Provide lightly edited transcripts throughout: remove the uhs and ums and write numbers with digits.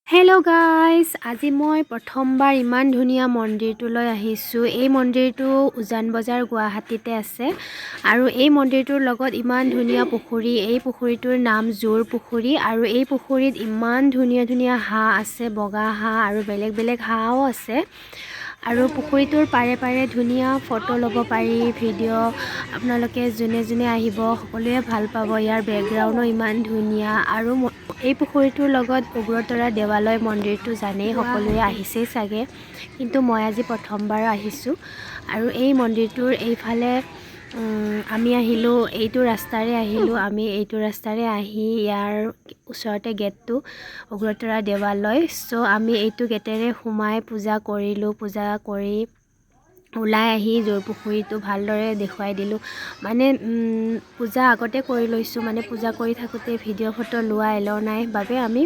Hello' guys, আজি মই প্ৰথমবাৰ ইমান ধুনীয়া মন্দিৰটোলৈ আহিছোঁ। এই মন্দিৰটো উজান বজাৰ গুৱাহাটীতে আছে আৰু এই মন্দিৰটোৰ লগত ইমান ধুনীয়া পুখুৰী। এই পুখুৰীটোৰ নাম জোৰ পুখুৰী আৰু এই পুখুৰীত ইমান ধুনীয়া ধুনীয়া হাঁহ আছে, বগা হাঁহ আৰু বেলেগ বেলেগ হাঁহো আছে। আৰু পুখুৰীটোৰ পাৰে পাৰে ধুনীয়া ফটো ল'ব পাৰি, ভিডিঅ'। আপোনালোকে যোনে যোনে আহিব সকলোৱে ভাল পাব। ইয়াৰ বেকগ্ৰাউণ্ডো ইমান ধুনীয়া আৰু এই পুখুৰীটোৰ লগত উগ্ৰতৰা দেৱালয় মন্দিৰটো জানেই, সকলোৱে আহিছেই চাগে, কিন্তু মই আজি প্ৰথমবাৰ আহিছোঁ। আৰু এই মন্দিৰটোৰ এইফালে আমি আহিলোঁ, এইটো ৰাস্তাৰে আহিলোঁ। আমি এইটো ৰাস্তাৰে আহি ইয়াৰ ওচৰতে গেটটো উগ্ৰতৰা দেৱালয়। চ' আমি এইটো গেটেৰে সোমাই পূজা কৰিলোঁ। পূজা কৰি ওলাই আহি জোৰ পুখুৰীটো ভালদৰে দেখুৱাই দিলোঁ। মানে পূজা আগতে কৰি লৈছোঁ, মানে পূজা কৰি থাকোঁতে ভিডিঅ' ফটো লোৱা এলাও নাই বাবে আমি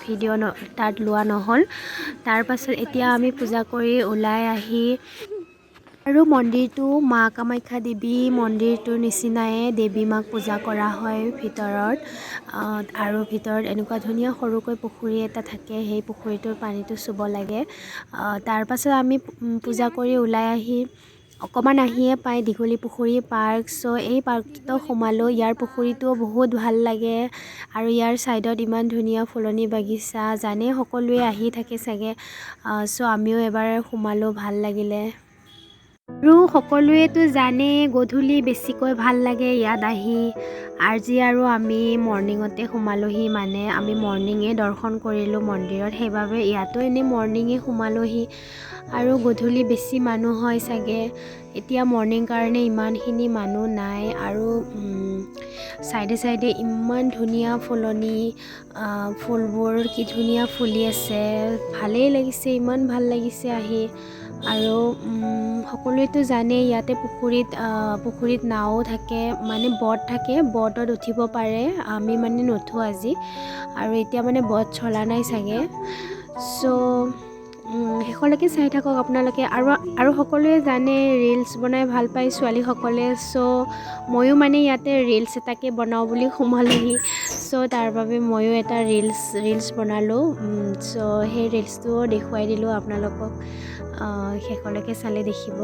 ভিডিঅ' তাত লোৱা নহ'ল। তাৰ পাছত এতিয়া আমি পূজা কৰি ওলাই আহি আৰু মন্দিৰটো মা কামাখ্যা দেৱী মন্দিৰটোৰ নিচিনায়ে দেৱী মাক পূজা কৰা হয় ভিতৰত। আৰু ভিতৰত এনেকুৱা ধুনীয়া সৰুকৈ পুখুৰী এটা থাকে, সেই পুখুৰীটোৰ পানীটো চুব লাগে। তাৰ পাছত আমি পূজা কৰি ওলাই আহি অকণমান আহিয়ে পায় দীঘলী পুখুৰী পাৰ্ক। চ' এই পাৰ্কটো সোমালোঁ। ইয়াৰ পুখুৰীটো বহুত ভাল লাগে আৰু ইয়াৰ ছাইডত ইমান ধুনীয়া ফুলনি বাগিচা, জানে সকলোৱে আহি থাকে চাগে। চ' আমিও এবাৰ সোমালোঁ, ভাল লাগিলে। আৰু সকলোৱেতো জানে গধূলি বেছিকৈ ভাল লাগে ইয়াত আহি। আজি আৰু আমি মৰ্ণিঙতে সোমালোহি, মানে আমি মৰ্ণিঙে দৰ্শন কৰিলোঁ মন্দিৰত, সেইবাবে ইয়াতো এনেই মৰ্ণিঙে সোমালোহি। আৰু গধূলি বেছি মানুহ হয় চাগে, এতিয়া মৰ্ণিং কাৰণে ইমানখিনি মানুহ নাই। আৰু চাইডে চাইডে ইমান ধুনীয়া ফুলনি, ফুলবোৰ কি ধুনীয়া ফুলি আছে, ভালেই লাগিছে, ইমান ভাল লাগিছে আহি। আৰু সকলোৱেতো জানেই ইয়াতে পুখুৰীত নাও থাকে, মানে বট থাকে, বটত উঠিব পাৰে। আমি মানে নুঠো আজি, আৰু এতিয়া মানে বট চলা নাই চাগে। চ' শেষলৈকে চাই থাকক আপোনালোকে। আৰু সকলোৱে জানে ৰিলচ বনাই ভাল পায় ছোৱালীসকলে। চ' ময়ো মানে ইয়াতে ৰিলচ এটাকে বনাওঁ বুলি সোমালোহি। চ' তাৰ বাবে ময়ো এটা ৰিলচ বনালোঁ। চ' সেই ৰিলচটোও দেখুৱাই দিলোঁ আপোনালোকক, শেষলৈকে চালে দেখিব।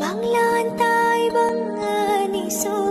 Manglan tay bang ani so